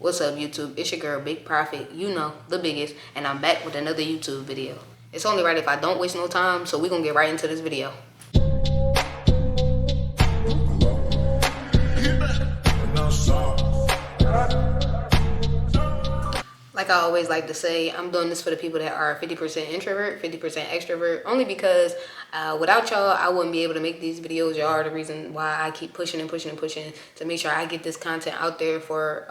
What's up, YouTube? It's your girl, Big Profit, you know, the biggest, and I'm back with another YouTube video. It's only right if I don't waste no time, so we're gonna get right into this video. Like I always like to say, I'm doing this for the people that are 50% introvert, 50% extrovert, only because without y'all, I wouldn't be able to make these videos. Y'all are the reason why I keep pushing and pushing and pushing to make sure I get this content out there for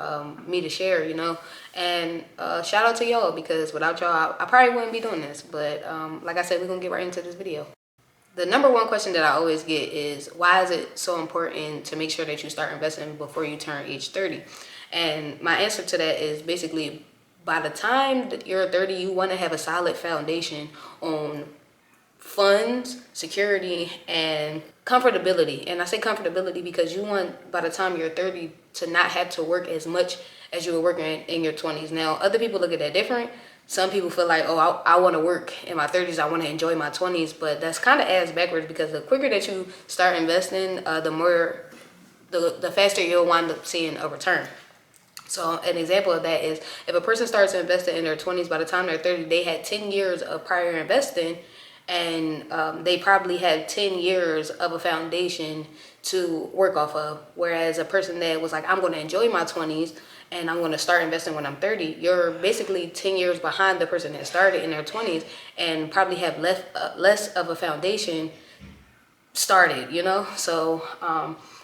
me to share, you know. And shout out to y'all, because without y'all, I probably wouldn't be doing this. But like I said, we're going to get right into this video. The number one question that I always get is, why is it so important to make sure that you start investing before you turn age 30? And my answer to that is basically, by the time that you're 30, you want to have a solid foundation on funds, security, and comfortability. And I say comfortability because you want, by the time you're 30, to not have to work as much as you were working in your 20s. Now, other people look at that different. Some people feel like, oh, I want to work in my 30s. I want to enjoy my 20s. But that's kind of ass backwards, because the quicker that you start investing, the faster you'll wind up seeing a return. So an example of that is, if a person starts investing in their 20s, by the time they're 30, they had 10 years of prior investing, and they probably had 10 years of a foundation to work off of. Whereas a person that was like, I'm going to enjoy my 20s and I'm going to start investing when I'm 30, you're basically 10 years behind the person that started in their 20s and probably have less of a foundation started, you know. So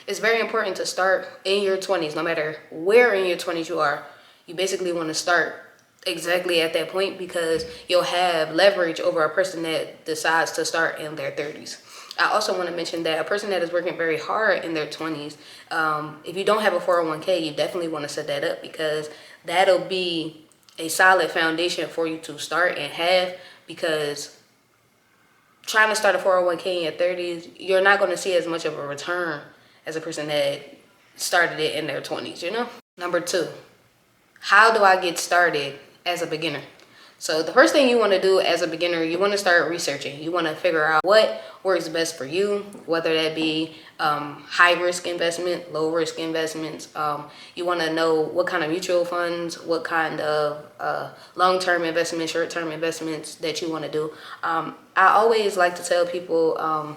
it's very important to start in your 20s. No matter where in your 20s you are, you basically want to start exactly at that point, because you'll have leverage over a person that decides to start in their 30s. I also want to mention that a person that is working very hard in their 20s, if you don't have a 401k, you definitely want to set that up, because that'll be a solid foundation for you to start and have. Because trying to start a 401k in your 30s, you're not going to see as much of a return as a person that started it in their 20s, you know? Number two, how do I get started as a beginner? So the first thing you want to do as a beginner, you want to start researching. You want to figure out what works best for you, whether that be high risk investment, low risk investments. You want to know what kind of mutual funds, what kind of long-term investments, short-term investments that you want to do. I always like to tell people,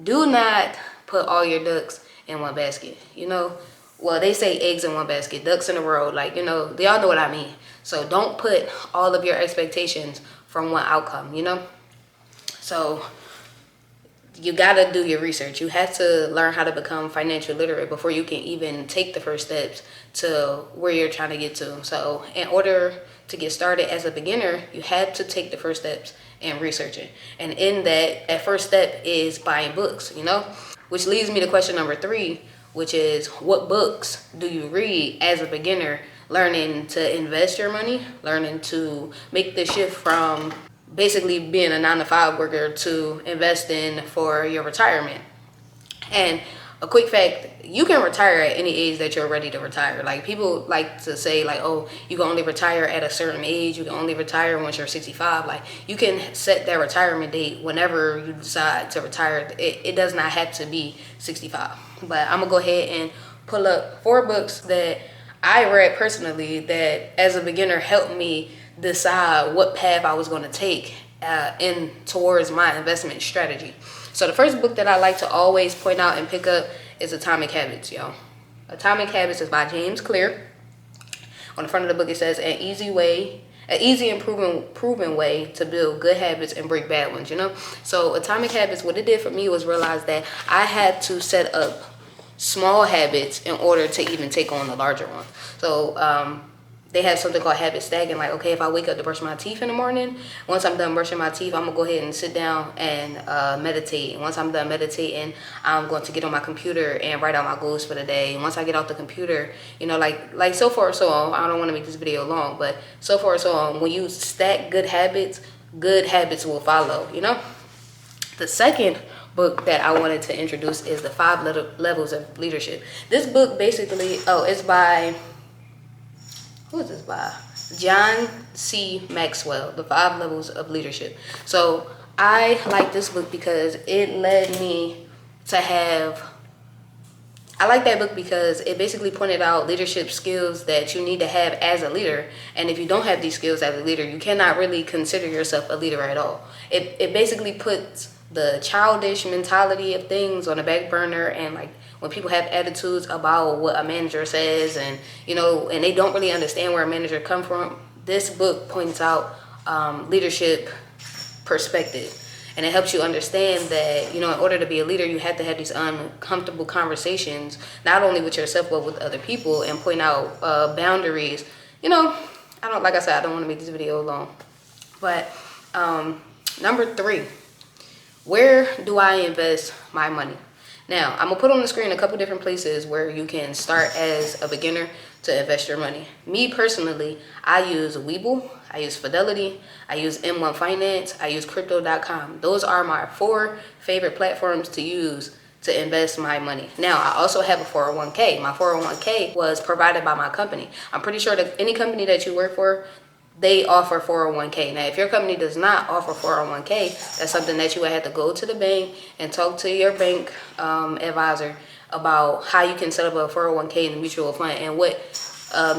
do not put all your ducks in one basket, you know. Well, they say eggs in one basket, ducks in a row, like, you know, they all know what I mean. So don't put all of your expectations from one outcome, you know. So you gotta do your research. You have to learn how to become financially literate before you can even take the first steps to where you're trying to get to. So in order to get started as a beginner, you have to take the first steps in researching. And in that first step is buying books, you know, which leads me to question number 3, which is, what books do you read as a beginner, learning to invest your money, learning to make the shift from basically being a 9-to-5 worker to investing for your retirement? And a quick fact, you can retire at any age that you're ready to retire. Like, people like to say, like, oh, you can only retire at a certain age, you can only retire once you're 65. Like, you can set that retirement date whenever you decide to retire. It does not have to be 65. But I'm gonna go ahead and pull up 4 books that I read personally that as a beginner helped me decide what path I was going to take in towards my investment strategy. So the first book that I like to always point out and pick up is Atomic Habits, y'all. Atomic Habits is by James Clear. On the front of the book, it says, an easy and proven way to build good habits and break bad ones, you know? So Atomic Habits, what it did for me was realize that I had to set up small habits in order to even take on the larger ones. So they have something called habit stacking. Like, okay, if I wake up to brush my teeth in the morning, once I'm done brushing my teeth, I'm gonna go ahead and sit down and meditate. And once I'm done meditating, I'm going to get on my computer and write out my goals for the day. And once I get off the computer, you know, like so far so on. I don't want to make this video long, but so far so on. When you stack good habits will follow, you know. The second book that I wanted to introduce is The 5 Levels of Leadership. This book basically, it's by, who is this by? John C. Maxwell, The 5 Levels of Leadership. So I like this book because it led me to have I like that book because it basically pointed out leadership skills that you need to have as a leader. And if you don't have these skills as a leader, you cannot really consider yourself a leader at all. It basically puts the childish mentality of things on the back burner, and like when people have attitudes about what a manager says, and and they don't really understand where a manager come from, this book points out leadership perspective. And it helps you understand that, in order to be a leader, you have to have these uncomfortable conversations, not only with yourself, but with other people, and point out boundaries. Like I said, I don't want to make this video long. But number 3, where do I invest my money? Now, I'm going to put on the screen a couple different places where you can start as a beginner to invest your money. Me personally, I use Webull, I use Fidelity, I use M1 Finance, I use Crypto.com. Those are my 4 favorite platforms to use to invest my money. Now, I also have a 401k. My 401k was provided by my company. I'm pretty sure that any company that you work for, they offer 401k. Now, if your company does not offer 401k, that's something that you would have to go to the bank and talk to your bank advisor about how you can set up a 401k in the mutual fund and what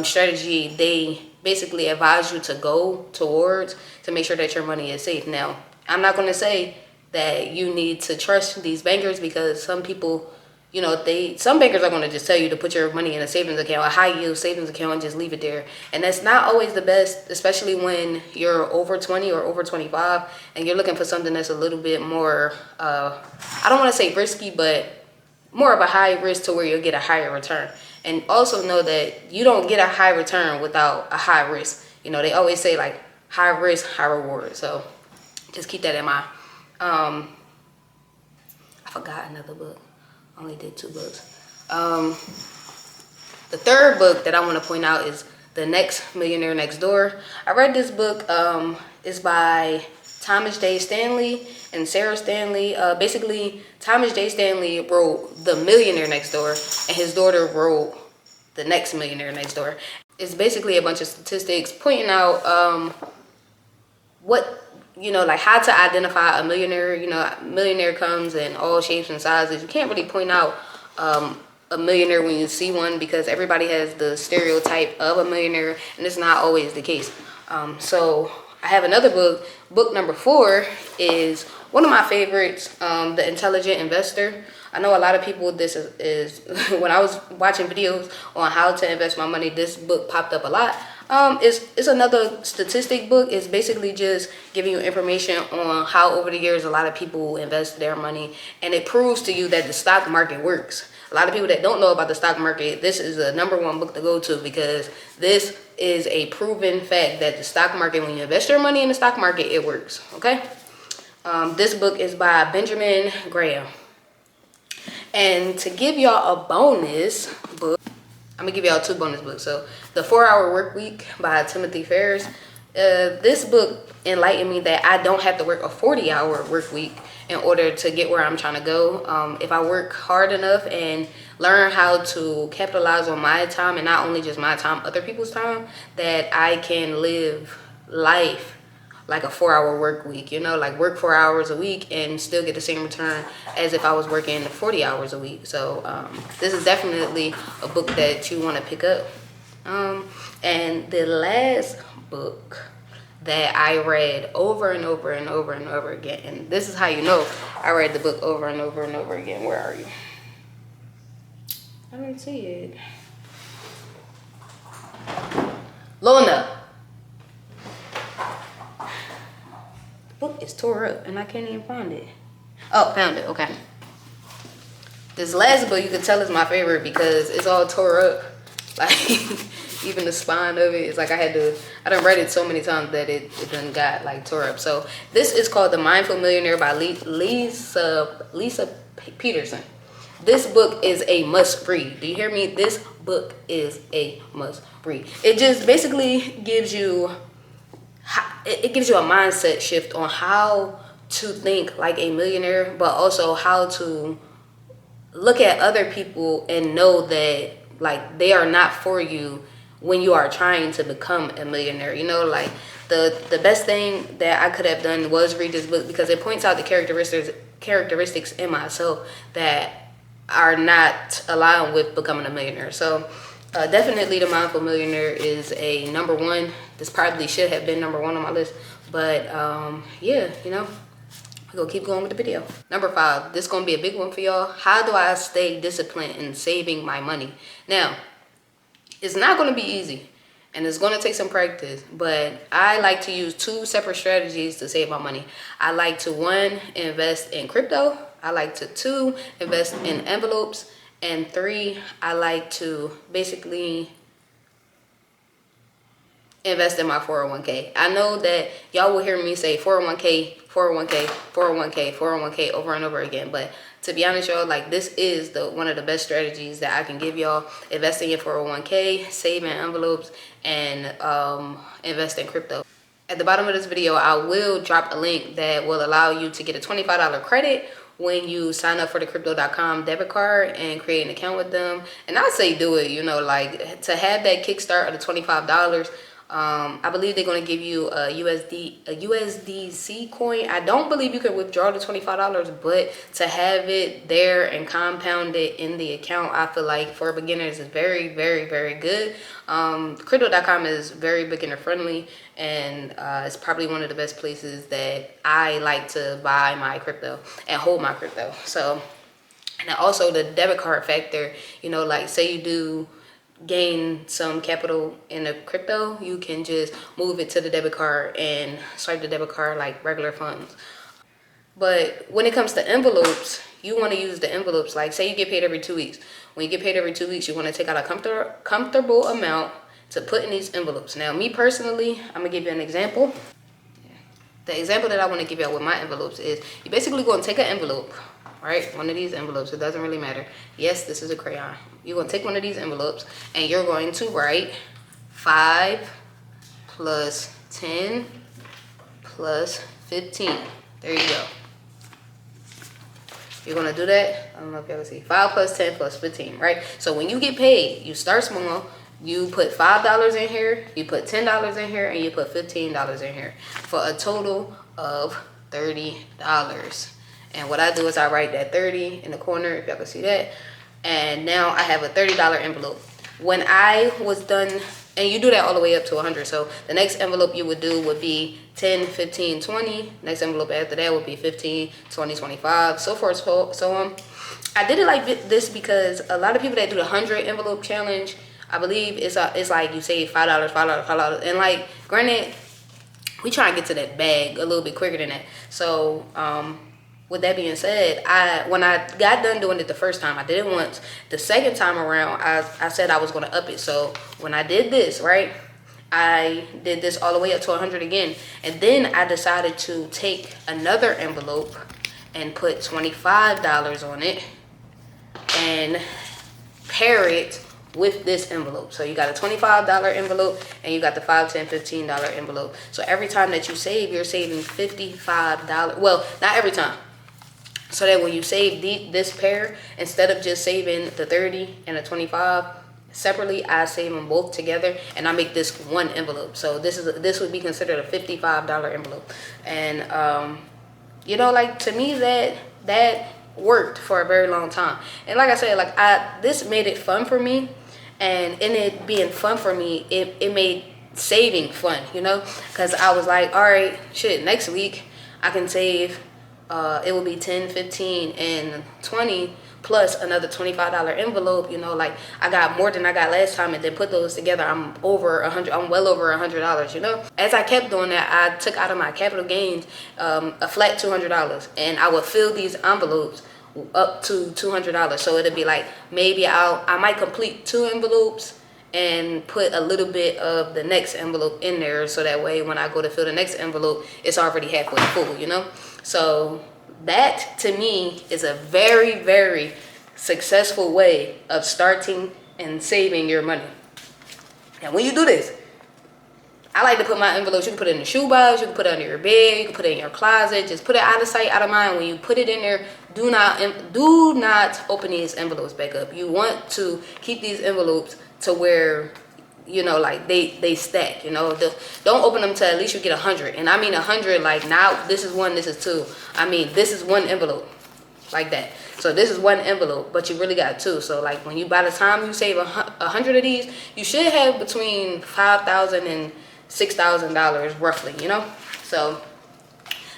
strategy they basically advise you to go towards to make sure that your money is safe. Now, I'm not going to say that you need to trust these bankers, because some people, some bankers are going to just tell you to put your money in a savings account, a high yield savings account, and just leave it there. And that's not always the best, especially when you're over 20 or over 25 and you're looking for something that's a little bit more, I don't want to say risky, but more of a high risk to where you'll get a higher return. And also know that you don't get a high return without a high risk. They always say like high risk, high reward. So just keep that in mind. I forgot another book. I only did 2 books. The 3rd book that I want to point out is The Next Millionaire Next Door. I read this book. It's by Thomas J. Stanley and Sarah Stanley. Basically, Thomas J. Stanley wrote The Millionaire Next Door, and his daughter wrote The Next Millionaire Next Door. It's basically a bunch of statistics pointing out like how to identify a millionaire. A millionaire comes in all shapes and sizes. You can't really point out a millionaire when you see one, because everybody has the stereotype of a millionaire, and it's not always the case. So I have another book. Book number 4 is one of my favorites, The Intelligent Investor. I know a lot of people, this is when I was watching videos on how to invest my money, this book popped up a lot. It's another statistic book. It's basically just giving you information on how over the years a lot of people invest their money, and it proves to you that the stock market works. A lot of people that don't know about the stock market, this is the #1 book to go to, because this is a proven fact that the stock market, when you invest your money in the stock market, it works. Okay. This book is by Benjamin Graham. And to give y'all a bonus book, I'm gonna give y'all 2 bonus books. So The 4-Hour Work Week by Timothy Ferriss. This book enlightened me that I don't have to work a 40-hour work week in order to get where I'm trying to go. If I work hard enough and learn how to capitalize on my time, and not only just my time, other people's time, that I can live life like a 4-hour work week, like work 4 hours a week and still get the same return as if I was working 40 hours a week. So this is definitely a book that you want to pick up. And the last book that I read over and over and over and over again, and this is how you know I read the book over and over and over again. Where are you? I don't see it. Luna. Book is tore up and I can't even find it. Oh, found it. Okay. This last book, you can tell, is my favorite because it's all tore up. Like, even the spine of it is like I done read it so many times that it done got like tore up. So this is called The Mindful Millionaire by Lisa Peterson. This book is a must read. Do you hear me? This book is a must read. It just basically gives you a mindset shift on how to think like a millionaire, but also how to look at other people and know that like they are not for you when you are trying to become a millionaire. Like the best thing that I could have done was read this book because it points out the characteristics in myself that are not aligned with becoming a millionaire. So definitely the Mindful Millionaire is a number one. This probably should have been number one on my list, but yeah, you know, we're gonna keep going with the video. Number 5, this is gonna be a big one for y'all. How do I stay disciplined in saving my money? Now, it's not gonna be easy and it's gonna take some practice, but I like to use 2 separate strategies to save my money. I like to 1, invest in crypto. I like to 2, invest in envelopes. And 3, I like to basically invest in my 401k. I know that y'all will hear me say 401k, 401k, 401k, 401k over and over again, but to be honest, y'all, like, this is one of the best strategies that I can give y'all. Investing in 401k, saving envelopes, and invest in crypto. At the bottom of this video, I will drop a link that will allow you to get a $25 credit when you sign up for the crypto.com debit card and create an account with them. And I say do it, you know, like, to have that kickstart of the $25. I believe they're going to give you a USDC coin. I don't believe you can withdraw the $25, but to have it there and compound it in the account, I feel like for beginners is very, very, very good. Crypto.com is very beginner friendly, and it's probably one of the best places that I like to buy my crypto and hold my crypto. So, and also the debit card factor, you know, like, say you do gain some capital in the crypto, you can just move it to the debit card and swipe the debit card like regular funds. But when it comes to envelopes, you want to use the envelopes, like, say you get paid every 2 weeks. When you get paid every 2 weeks, you want to take out a comfortable amount to put in these envelopes. Now, me personally, I'm gonna give you an example. The example that I want to give you with my envelopes is, you basically going to take an envelope, right? One of these envelopes, it doesn't really matter. Yes, this is a crayon. You're going to take one of these envelopes and you're going to write 5 plus 10 plus 15. There you go. You're going to do that. I don't know if y'all can see. 5 plus 10 plus 15, right? So when you get paid, you start small. You put $5 in here, you put $10 in here, and you put $15 in here for a total of $30. And what I do is I write that 30 in the corner, if y'all can see that. And now I have a $30 envelope. When I was done, and you do that all the way up to 100. So the next envelope you would do would be 10, 15, 20. Next envelope after that would be 15, 20, 25, so forth, so on. I did it like this because a lot of people that do the 100 envelope challenge, I believe it's like you save $5, $5, and like, granted, we try and get to that bag a little bit quicker than that. So with that being said, when I got done doing it the first time, I did it once. The second time around, I said I was going to up it. So when I did this, right, I did this all the way up to 100 again, and then I decided to take another envelope and put $25 on it and pair it with this envelope. So you got a $25 envelope and you got the $5, $10, $15 envelope. So every time that you save, you're saving $55. Well, not every time. So that when you save this pair, instead of just saving the 30 and the 25 separately, I save them both together and I make this one envelope. So this would be considered a $55 envelope. And you know, like, to me, that worked for a very long time. And like I said, like, this made it fun for me. And in it being fun for me, it made saving fun, you know, because I was like, all right, shit, next week I can save, it will be 10, 15, and 20 plus another $25 envelope, you know, like, I got more than I got last time, and then put those together, I'm well over $100, you know. As I kept doing that, I took out of my capital gains a flat $200, and I would fill these envelopes up to $200. So it'd be like, maybe I might complete 2 envelopes and put a little bit of the next envelope in there, so that way when I go to fill the next envelope, it's already halfway full, you know. So that, to me, is a very, very successful way of starting and saving your money. And when you do this, I like to put my envelopes, you can put it in the shoebox, you can put it under your bed, you can put it in your closet, just put it out of sight, out of mind. When you put it in there, do not open these envelopes back up. You want to keep these envelopes to where, you know, like, they stack, you know. Don't open them till at least you get 100. And I mean 100, like, now this is 1, this is 2. I mean, this is 1 envelope. like that. So this is one envelope, but you really got two. So like when you, by the time you save 100 of these, you should have between $5,000 and $6,000 roughly, you know. So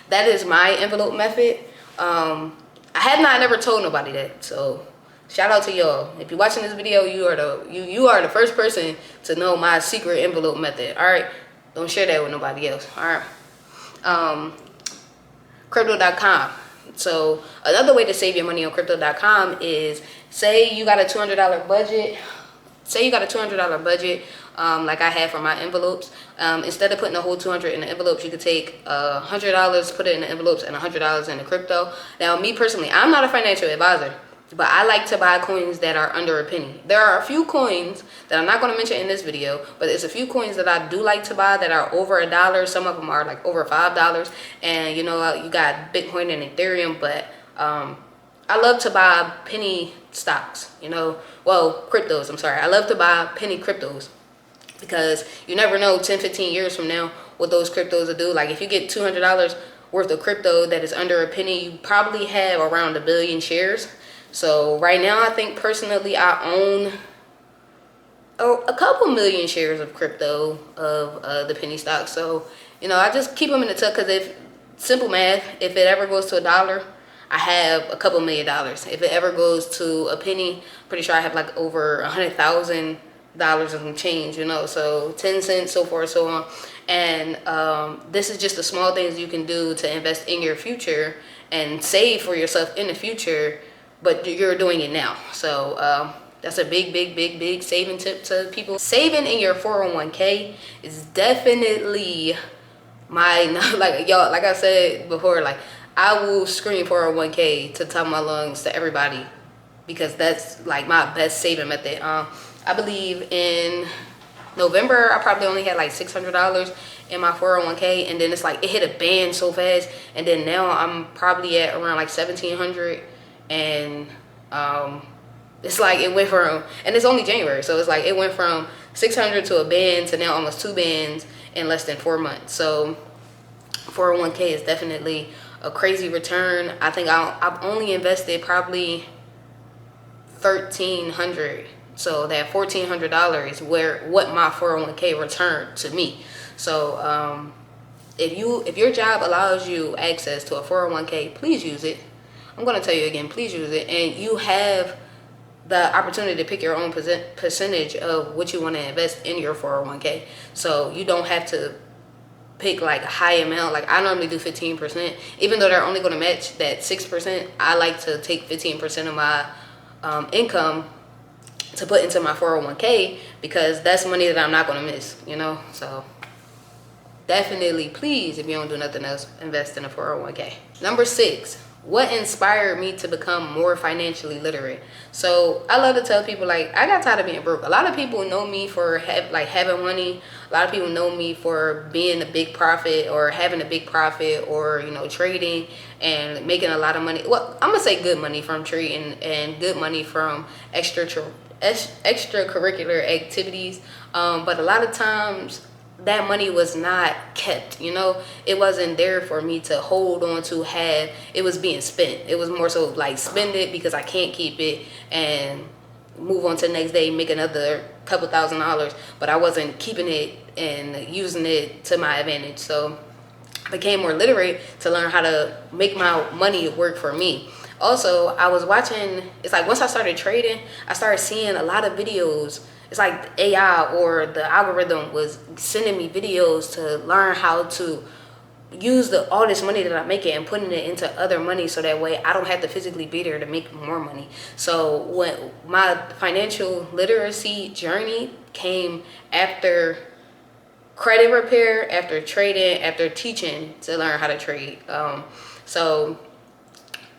that is my envelope method. I have not never told nobody that, so shout out to y'all. If you're watching this video, you are the first person to know my secret envelope method. All right, don't share that with nobody else. All right. Crypto.com. So another way to save your money on crypto.com is, say you got a $200 budget. Say you got a $200 budget, like I had for my envelopes. Instead of putting the whole 200 in the envelopes, you could take $100, put it in the envelopes, and $100 in the crypto. Now, me personally, I'm not a financial advisor, but I like to buy coins that are under a penny. There are a few coins that I'm not going to mention in this video, but there's a few coins that I do like to buy that are over $1. Some of them are like over $5. And you know, you got Bitcoin and Ethereum, but I love to buy penny stocks, you know, well, cryptos, I'm sorry. I love to buy penny cryptos because you never know 10, 15 years from now what those cryptos will do. Like if you get $200 worth of crypto that is under a penny, you probably have around 1 billion shares. So right now, I think personally, I own a couple million shares of crypto of the penny stock. So, you know, I just keep them in the tuck because if, simple math, if it ever goes to $1, I have a couple $1 million. If it ever goes to a penny, pretty sure I have like over $100,000 and some change, you know, so 10 cents, so forth, so on. And this is just the small things you can do to invest in your future and save for yourself in the future, but you're doing it now. So that's a big saving tip to people. Saving in your 401k is definitely my, like y'all, like I said before, like I will scream 401k to the top of my lungs to everybody because that's like my best saving method. I believe in November, I probably only had like $600 in my 401k, and then it's like it hit a band so fast, and then now I'm probably at around like 1,700, and it's like it went from, and it's only January, so it's like it went from 600 to a band to now almost 2 bands in less than 4 months. So 401k is definitely a crazy return. I think I've only invested probably $1,300. So that $1,400 is what my 401k returned to me. So if your job allows you access to a 401k, please use it. I'm going to tell you again, please use it. And you have the opportunity to pick your own percentage of what you want to invest in your 401k. So you don't have to pick like a high amount. Like I normally do 15%, even though they're only going to match that 6%. I like to take 15% of my income to put into my 401k because that's money that I'm not going to miss, you know. So definitely, please, if you don't do nothing else, invest in a 401k. Number 6, what inspired me to become more financially literate? So I love to tell people, like, I got tired of being broke. A lot of people know me for having money. A lot of people know me for being a big profit or having a big profit or, you know, trading and making a lot of money. Well, I'm gonna say good money from trading and good money from extracurricular activities. But a lot of times that money was not kept, you know. It wasn't there for me to hold on to have. It was being spent. It was more so like spend it because I can't keep it and move on to the next day, make another couple $1,000s, but I wasn't keeping it and using it to my advantage. So I became more literate to learn how to make my money work for me. Also, I was watching, it's like once I started trading, I started seeing a lot of videos. It's like the AI or the algorithm was sending me videos to learn how to use all this money that I'm making and putting it into other money, so that way I don't have to physically be there to make more money. So when my financial literacy journey came after credit repair, after trading, after teaching to learn how to trade. So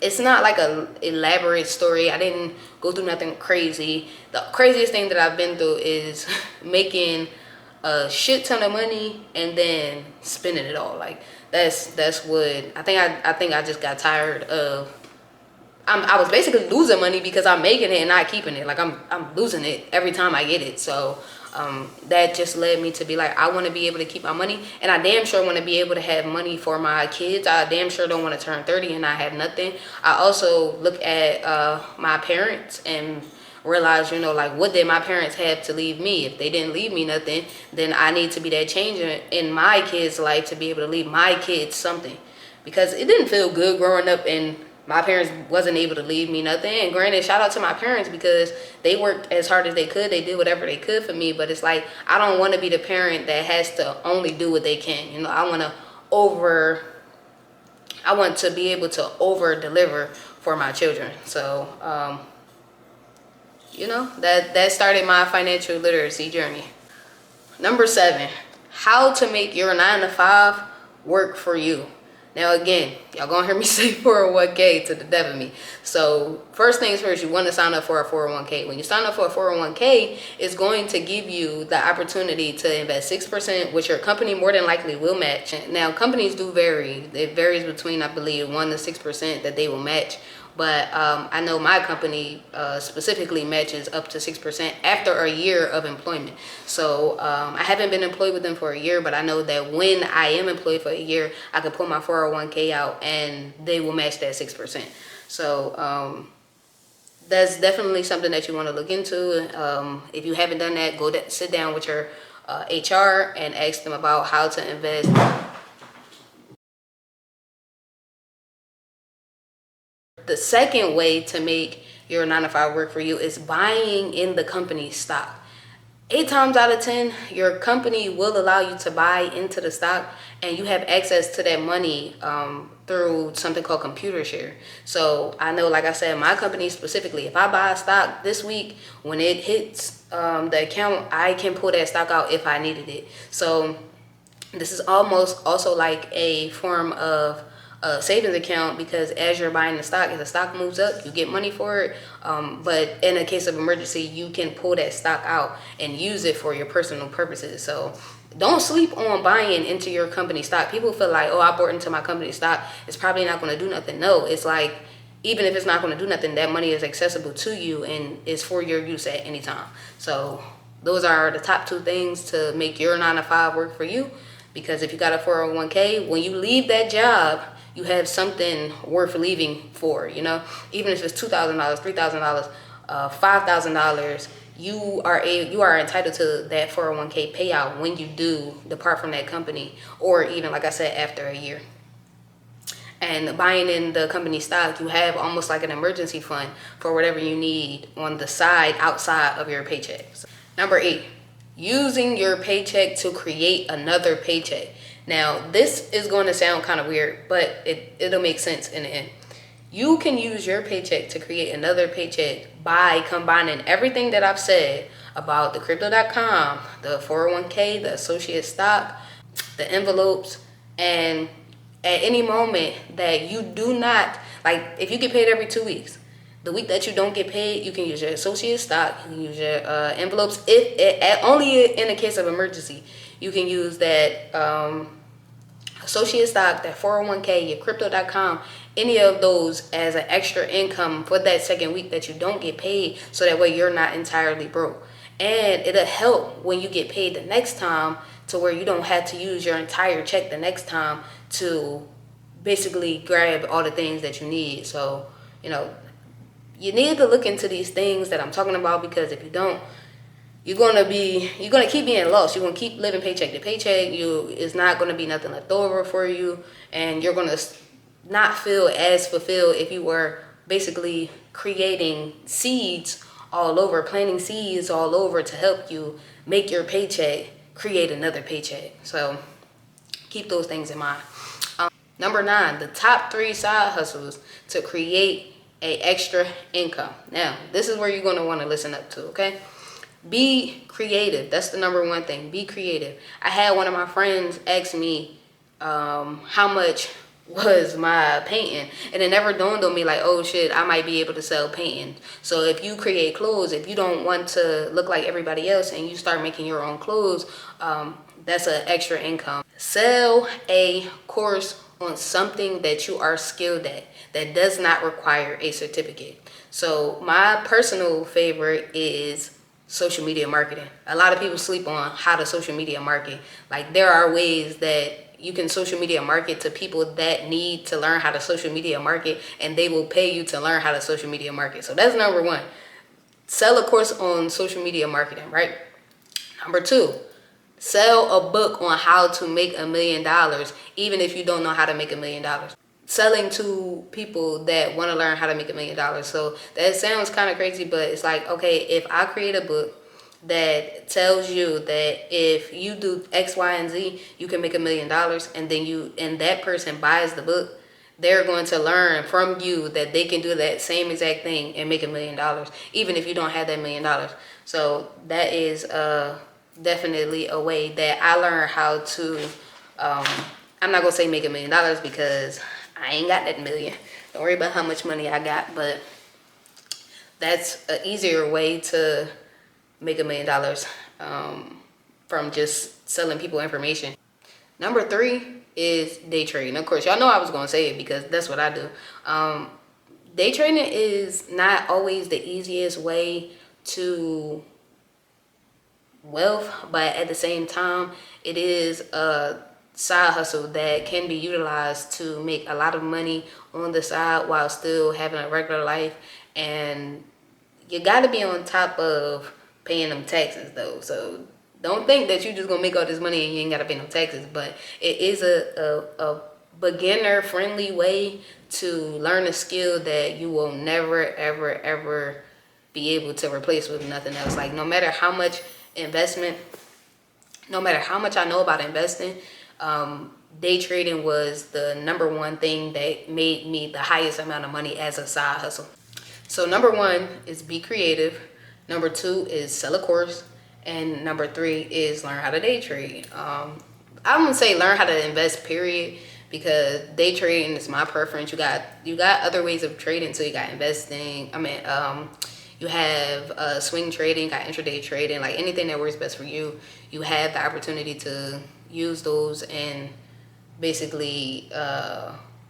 it's not like a elaborate story. I didn't go through nothing crazy. The craziest thing that I've been through is making a shit ton of money and then spending it all. Like that's what I think I just got tired of. I was basically losing money because I'm making it and not keeping it. Like I'm losing it every time I get it. So that just led me to be like, I want to be able to keep my money, and I damn sure want to be able to have money for my kids. I damn sure don't want to turn 30 and I have nothing. I also look at my parents and realize, like, what did my parents have to leave me? If they didn't leave me nothing, then I need to be that changer in my kids' life to be able to leave my kids something. Because it didn't feel good growing up and my parents wasn't able to leave me nothing. And granted, shout out to my parents because they worked as hard as they could. They did whatever they could for me. But it's like, I don't want to be the parent that has to only do what they can. I want to be able to over deliver for my children. So, that started my financial literacy journey. Number 7, how to make your 9 to 5 work for you. Now again, y'all gonna hear me say 401k to the death of me. So first things first, you want to sign up for a 401k. When you sign up for a 401k, it's going to give you the opportunity to invest 6%, which your company more than likely will match. Now companies do vary. It varies between, I believe, 1 to 6% that they will match. But I know my company specifically matches up to 6% after a year of employment. So I haven't been employed with them for a year, but I know that when I am employed for a year, I can pull my 401k out and they will match that 6%. So that's definitely something that you want to look into. If you haven't done that, sit down with your HR and ask them about how to invest. The second way to make your 9 to 5 work for you is buying in the company's stock. 8 times out of 10, your company will allow you to buy into the stock, and you have access to that money through something called computer share. So I know, like I said, my company specifically, if I buy a stock this week, when it hits the account, I can pull that stock out if I needed it. So this is almost also like a form of a savings account, because as you're buying the stock, if the stock moves up, you get money for it. But in a case of emergency, you can pull that stock out and use it for your personal purposes. So don't sleep on buying into your company stock. People feel like, oh, I bought into my company stock, it's probably not going to do nothing. No, it's like, even if it's not going to do nothing, that money is accessible to you and is for your use at any time. So those are the top 2 things to make your 9 to 5 work for you. Because if you got a 401k, when you leave that job, you have something worth leaving for, even if it's $2,000, $3,000, $5,000, you are entitled to that 401k payout when you do depart from that company, or even, like I said, after a year. And buying in the company stock, you have almost like an emergency fund for whatever you need on the side outside of your paycheck. Number 8, using your paycheck to create another paycheck. Now, this is going to sound kind of weird, but it'll make sense in the end. You can use your paycheck to create another paycheck by combining everything that I've said about the crypto.com, the 401k, the associate stock, the envelopes, and at any moment that you do not, like if you get paid every 2 weeks, the week that you don't get paid, you can use your associate stock, you can use your envelopes. Only in a case of emergency, you can use that associate stock, that 401k, your crypto.com, any of those as an extra income for that second week that you don't get paid, so that way you're not entirely broke. And it'll help when you get paid the next time, to where you don't have to use your entire check the next time to basically grab all the things that you need. So, you need to look into these things that I'm talking about, because if you don't, you're gonna keep being lost. You're gonna keep living paycheck to paycheck. It's not gonna be nothing left over for you, and you're gonna not feel as fulfilled if you were basically creating seeds all over, planting seeds all over to help you make your paycheck create another paycheck. So keep those things in mind. Number 9, the top 3 side hustles to create a extra income. Now, this is where you're going to want to listen up to, okay? Be creative. That's the number 1 thing. Be creative. I had one of my friends ask me how much was my painting, and it never dawned on me like, oh shit, I might be able to sell painting. So if you create clothes, if you don't want to look like everybody else and you start making your own clothes, that's an extra income. Sell a course on something that you are skilled at that does not require a certificate. So my personal favorite is social media marketing. A lot of people sleep on how to social media market. Like, there are ways that you can social media market to people that need to learn how to social media market, and they will pay you to learn how to social media market. So that's number one. Sell a course on social media marketing, right? Number two, sell a book on how to make $1 million, even if you don't know how to make $1 million. Selling to people that want to learn how to make $1 million. So that sounds kind of crazy, but it's like, okay, if I create a book that tells you that if you do X, Y, and Z, you can make $1 million, and that person buys the book, they're going to learn from you that they can do that same exact thing and make $1 million, even if you don't have that $1 million. So that is definitely a way that I learned how to, I'm not gonna say make $1 million because I ain't got that million. Don't worry about how much money I got, but that's an easier way to make $1 million from just selling people information. Number three is day trading. Of course, y'all know I was gonna say it because that's what I do. Day trading is not always the easiest way to wealth, but at the same time, it is a side hustle that can be utilized to make a lot of money on the side while still having a regular life. And you got to be on top of paying them taxes though. So don't think that you just gonna make all this money and you ain't gotta pay no taxes. But it is a beginner friendly way to learn a skill that you will never ever be able to replace with nothing else. Like, no matter how much investment, no matter how much I know about investing, day trading was the number one thing that made me the highest amount of money as a side hustle. So number one is be creative. Number two is sell a course. And number three is learn how to day trade. I'm gonna say learn how to invest, period, because day trading is my preference. You got other ways of trading. So you got investing. You have swing trading, got intraday trading, like anything that works best for you. You have the opportunity to use those and basically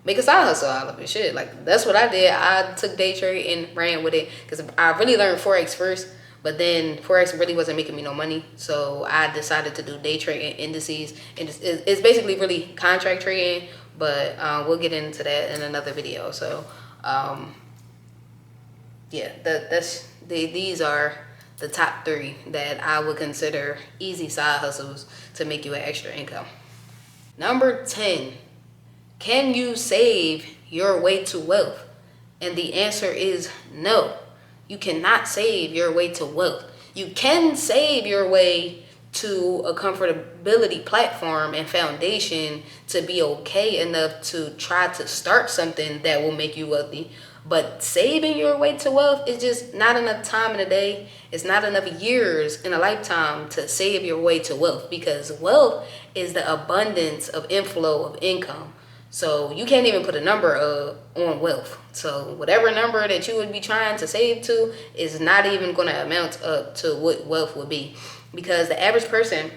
make a side hustle out of it. Shit, like that's what I did. I took day trade and ran with it because I really learned Forex first, but then Forex really wasn't making me no money. So I decided to do day trading indices. And it's basically really contract trading, but we'll get into that in another video. So yeah, these are the top three that I would consider easy side hustles to make you an extra income. Number 10, can you save your way to wealth? And the answer is no. You cannot save your way to wealth. You can save your way to a comfortability platform and foundation to be okay enough to try to start something that will make you wealthy. But saving your way to wealth is just not enough time in a day. It's not enough years in a lifetime to save your way to wealth, because wealth is the abundance of inflow of income. So you can't even put a number on wealth. So whatever number that you would be trying to save to is not even going to amount up to what wealth would be, because the average person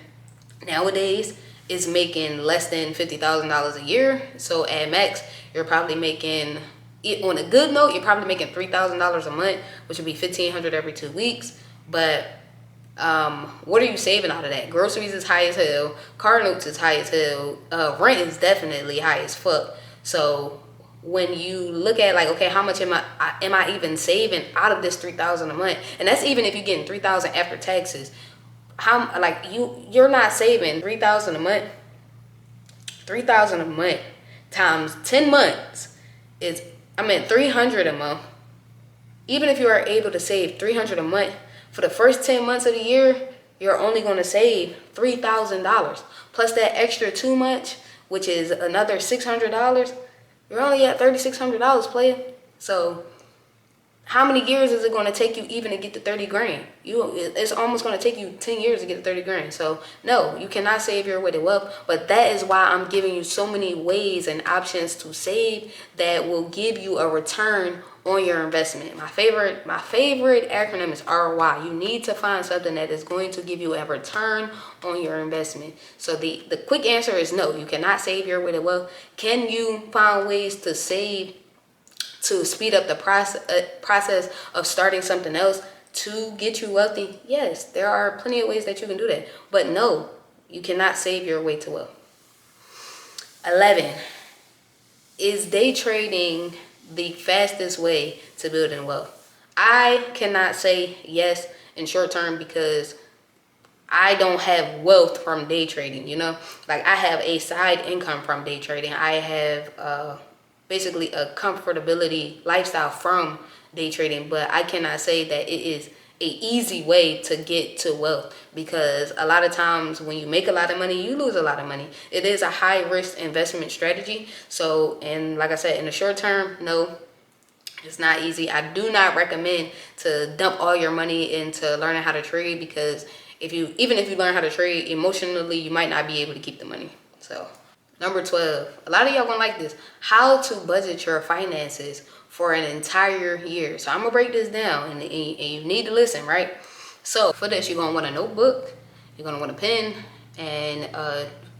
nowadays is making less than $50,000 a year. So at max, you're probably making, on a good note, you're probably making $3,000 a month, which would be $1,500 every 2 weeks. But what are you saving out of that? Groceries is high as hell. Car notes is high as hell. Rent is definitely high as fuck. So when you look at like, okay, how much am I even saving out of this $3,000 a month? And that's even if you're getting $3,000 after taxes. How, like, you're not saving $3,000 a month. $3,000 a month times 10 months is, $300 a month. Even if you are able to save $300 a month for the first 10 months of the year, you're only going to save $3,000 plus that extra 2 months, which is another $600. You're only at $3,600, player. So how many years is it going to take you even to get to 30 grand? It's almost going to take you 10 years to get to 30 grand. So no, you cannot save your way to wealth. But that is why I'm giving you so many ways and options to save that will give you a return on your investment. My favorite acronym is ROI. You need to find something that is going to give you a return on your investment. So the quick answer is no, you cannot save your way to wealth. Can you find ways to save to speed up the process of starting something else? to get you wealthy? Yes, there are plenty of ways that you can do that. But no, you cannot save your way to wealth. 11. Is day trading the fastest way to building wealth? I cannot say yes in short term because I don't have wealth from day trading, you know? Like, I have a side income from day trading. I have basically a comfortability lifestyle from day trading, but I cannot say that it is a easy way to get to wealth, because a lot of times when you make a lot of money, you lose a lot of money. It is a high risk investment strategy. So, and like I said, in the short term, no, it's not easy. I do not recommend to dump all your money into learning how to trade, because even if you learn how to trade, emotionally you might not be able to keep the money. So, number 12, a lot of y'all gonna like this: how to budget your finances for an entire year. So I'm gonna break this down, and you need to listen, right? So for this, you're gonna want a notebook, you're gonna want a pen, and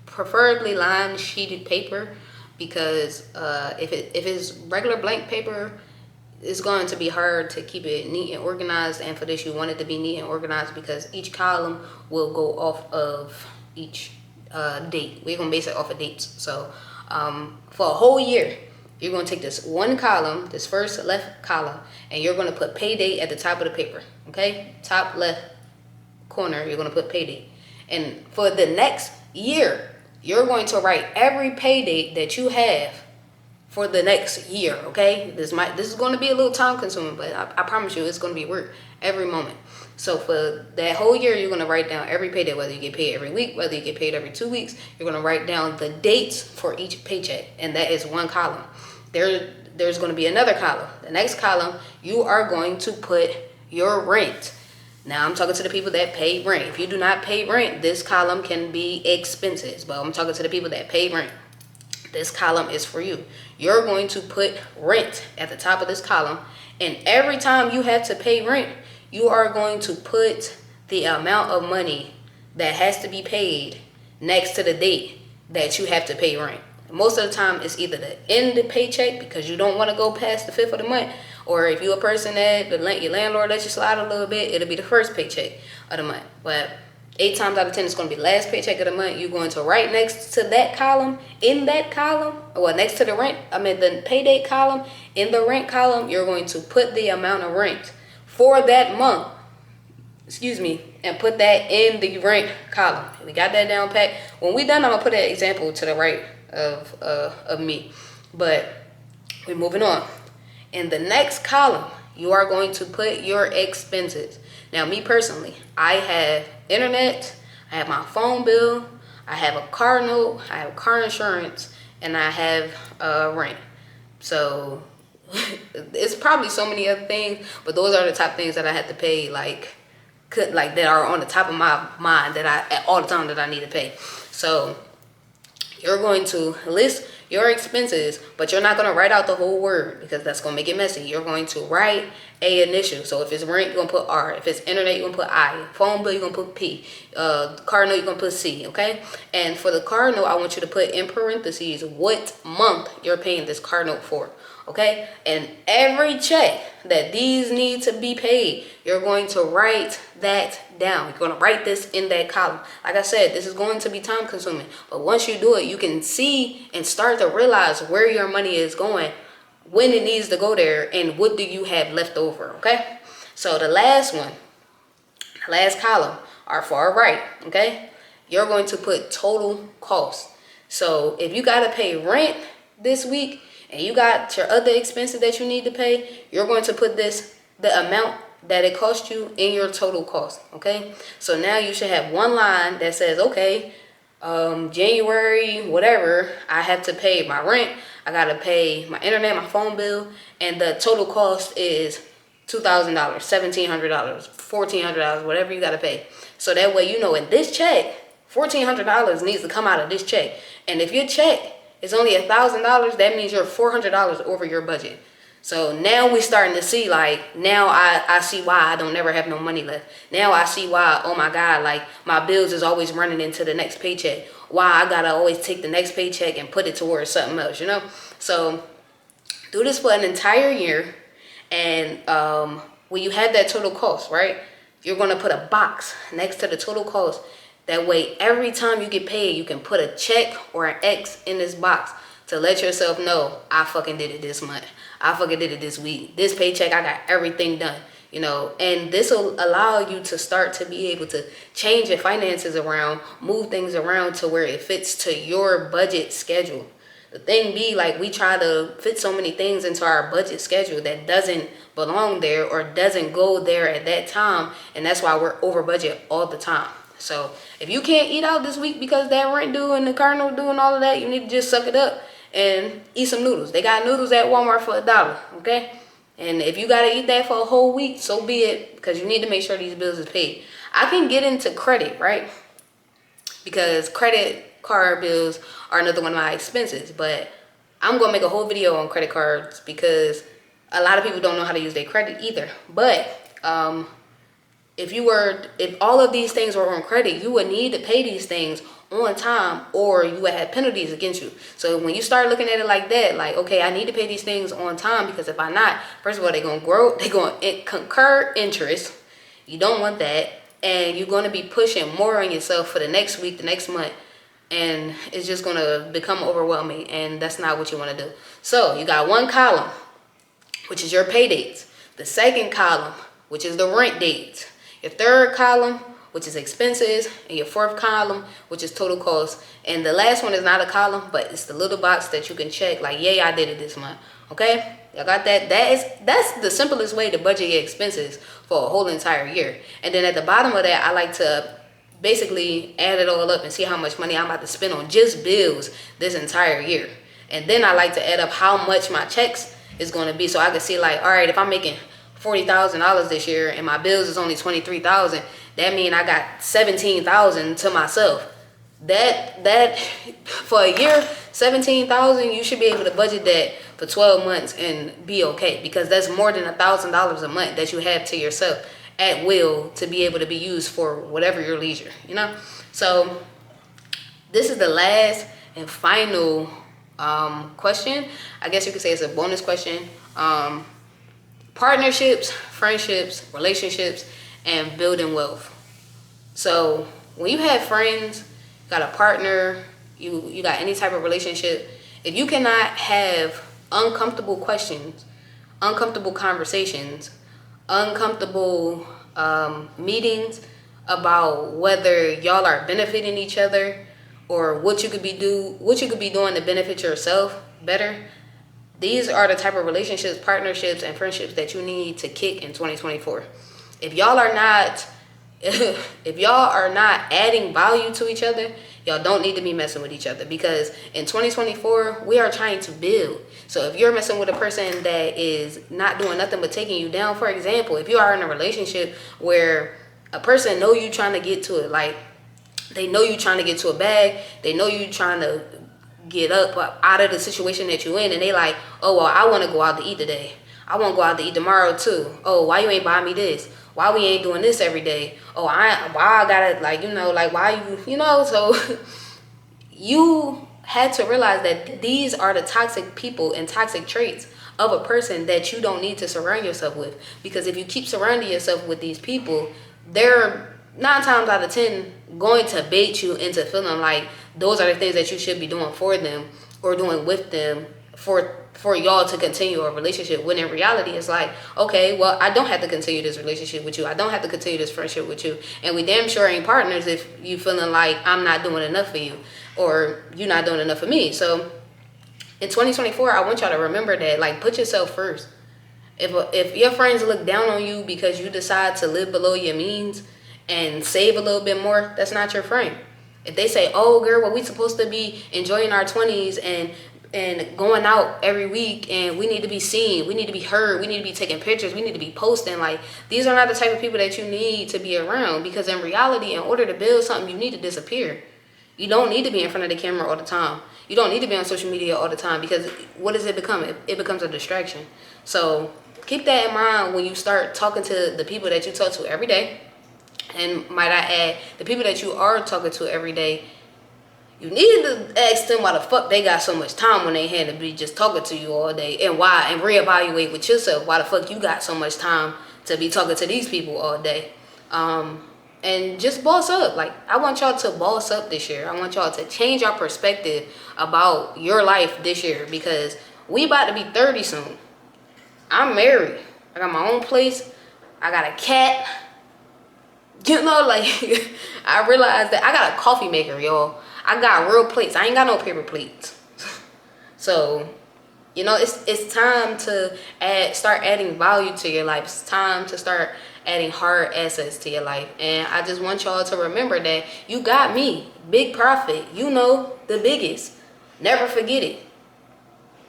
preferably lined sheeted paper, because if it's regular blank paper, it's going to be hard to keep it neat and organized. And for this, you want it to be neat and organized, because each column will go off of each date. We're gonna base it off of dates. So for a whole year, you're gonna take this one column, this first left column, and you're gonna put pay date at the top of the paper. Okay, top left corner, you're gonna put pay date. And for the next year, you're going to write every pay date that you have for the next year. Okay, this is going to be a little time consuming, but I promise you it's going to be worth every moment. So for that whole year, you're going to write down every payday, whether you get paid every week, whether you get paid every 2 weeks. You're going to write down the dates for each paycheck, and that is one column. There's going to be another column. The next column, you are going to put your rent. Now I'm talking to the people that pay rent. If you do not pay rent, this column can be expenses, but I'm talking to the people that pay rent. This column is for you. You're going to put rent at the top of this column, and every time you have to pay rent, you are going to put the amount of money that has to be paid next to the date that you have to pay rent. Most of the time, it's either the end of the paycheck, because you don't want to go past the 5th of the month, or if you're a person that your landlord lets you slide a little bit, it'll be the first paycheck of the month. But 8 times out of 10, it's going to be the last paycheck of the month. You're going to write next to that column, in that column, or next to the the pay date column, in the rent column, you're going to put the amount of rent for that month, and put that in the rent column. We got that down pat. When we done, I'm going to put an example to the right of me. But we're moving on. In the next column, you are going to put your expenses. Now, me personally, I have internet, I have my phone bill, I have a car note, I have car insurance, and I have rent. So it's probably so many other things, but those are the top things that I had to pay, that are on the top of my mind at all the time that I need to pay. So you're going to list your expenses, but you're not going to write out the whole word, because that's going to make it messy. You're going to write a initial. So if it's rent, you're going to put R. If it's internet, you're going to put I. Phone bill, you're going to put P. Car note, you're going to put C, okay? And for the car note, I want you to put in parentheses what month you're paying this car note for, okay? And every check that these need to be paid, you're going to write that down. You're going to write this in that column. Like I said, this is going to be time consuming, but once you do it, you can see and start to realize where your money is going, when it needs to go there, and what do you have left over, okay? So the last column are far right, okay? You're going to put total cost. So if you got to pay rent this week, and you got your other expenses that you need to pay, you're going to put the amount that it cost you in your total cost, okay? So now you should have one line that says, okay, January, whatever, I have to pay my rent, I got to pay my internet, my phone bill, and the total cost is $2,000, $1,700, $1,400, whatever you got to pay. So that way, you know, in this check, $1,400 needs to come out of this check. And if your check is only $1,000, that means you're $400 over your budget. So now we're starting to see, now I see why I don't never have no money left. Now I see why, oh my God, my bills is always running into the next paycheck. Why I gotta always take the next paycheck and put it towards something else, So do this for an entire year. And when you have that total cost, right? You're going to put a box next to the total cost. That way, every time you get paid, you can put a check or an X in this box to let yourself know, I fucking did it this month. I fucking did it this week. This paycheck, I got everything done. You know, and this will allow you to start to be able to change your finances around, move things around to where it fits to your budget schedule. The thing be, like, we try to fit so many things into our budget schedule that doesn't belong there or doesn't go there at that time, and that's why we're over budget all the time. So if you can't eat out this week because that rent due and the car note due and all of that, you need to just suck it up and eat some noodles. They got noodles at Walmart for $1, okay? And if you gotta eat that for a whole week, so be it, because you need to make sure these bills is paid. I can get into credit, right? Because credit card bills are another one of my expenses, but I'm gonna make a whole video on credit cards because a lot of people don't know how to use their credit either. But if all of these things were on credit, you would need to pay these things on time, or you would have penalties against you. So when you start looking at it like that, like, okay, I need to pay these things on time, because if I not, first of all, they're going to concur interest. You don't want that, and you're going to be pushing more on yourself for the next week, the next month, and it's just going to become overwhelming, and that's not what you want to do. So you got one column, which is your pay dates. The second column, which is the rent dates. Your third column, which is expenses, and your fourth column, which is total cost. And the last one is not a column, but it's the little box that you can check, like, yay, I did it this month. Okay? Y'all got that? That's the simplest way to budget your expenses for a whole entire year. And then at the bottom of that, I like to basically add it all up and see how much money I'm about to spend on just bills this entire year. And then I like to add up how much my checks is going to be, so I can see, like, all right, if I'm making $40,000 this year and my bills is only $23,000, that means I got $17,000 to myself. That for a year, $17,000, you should be able to budget that for 12 months and be okay, because that's more than $1,000 a month that you have to yourself at will to be able to be used for whatever your leisure, you know? So this is the last and final question. I guess you could say it's a bonus question. Partnerships, friendships, relationships, and building wealth. So when you have friends, got a partner, you got any type of relationship, if you cannot have uncomfortable questions, uncomfortable conversations, uncomfortable meetings about whether y'all are benefiting each other or what you could be doing to benefit yourself better, these are the type of relationships, partnerships, and friendships that you need to kick in 2024. If y'all are not adding value to each other, y'all don't need to be messing with each other, because in 2024 we are trying to build. So if you're messing with a person that is not doing nothing but taking you down, for example, if you are in a relationship where a person know you trying to get to it, like they know you trying to get to a bag, they know you trying to get up out of the situation that you're in, and they like, oh, well, I want to go out to eat today, I want to go out to eat tomorrow too. Oh, why you ain't buying me this? Why we ain't doing this every day? Oh, why I gotta, like, why you know? So you had to realize that these are the toxic people and toxic traits of a person that you don't need to surround yourself with. Because if you keep surrounding yourself with these people, they're 9 times out of 10 going to bait you into feeling like those are the things that you should be doing for them or doing with them for y'all to continue a relationship, when in reality it's like, okay, well, I don't have to continue this relationship with you, I don't have to continue this friendship with you, and we damn sure ain't partners if you feeling like I'm not doing enough for you or you're not doing enough for me. So in 2024, I want y'all to remember that, like, put yourself first. If your friends look down on you because you decide to live below your means and save a little bit more, that's not your friend. If they say, oh girl, well, we supposed to be enjoying our 20s and going out every week, and we need to be seen, we need to be heard, we need to be taking pictures, we need to be posting, like, these are not the type of people that you need to be around, because in reality, in order to build something, you need to disappear. You don't need to be in front of the camera all the time. You don't need to be on social media all the time, because what does it become? It becomes a distraction. So keep that in mind when you start talking to the people that you talk to every day. And might I add, the people that you are talking to every day, you need to ask them why the fuck they got so much time when they had to be just talking to you all day, and why, and reevaluate with yourself why the fuck you got so much time to be talking to these people all day. And just boss up. Like, I want y'all to boss up this year. I want y'all to change your perspective about your life this year, because we about to be 30 soon. I'm married. I got my own place. I got a cat. You know, like, I realized that I got a coffee maker, y'all. I got real plates. I ain't got no paper plates. So, you know, it's time to start adding value to your life. It's time to start adding hard assets to your life. And I just want y'all to remember that you got me, Big Profit. You know, the biggest. Never forget it.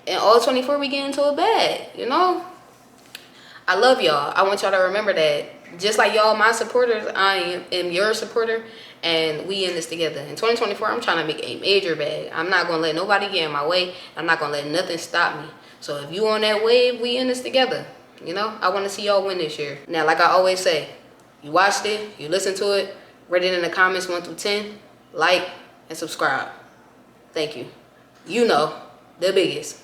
And all 24, we get into a bag, you know? I love y'all. I want y'all to remember that. Just like y'all, my supporters, I am your supporter, and we in this together. In 2024, I'm trying to make a major bag. I'm not going to let nobody get in my way. I'm not going to let nothing stop me. So if you on that wave, we in this together. You know, I want to see y'all win this year. Now, like I always say, you watched it, you listened to it, rate it in the comments 1 through 10, like, and subscribe. Thank you. You know, the biggest.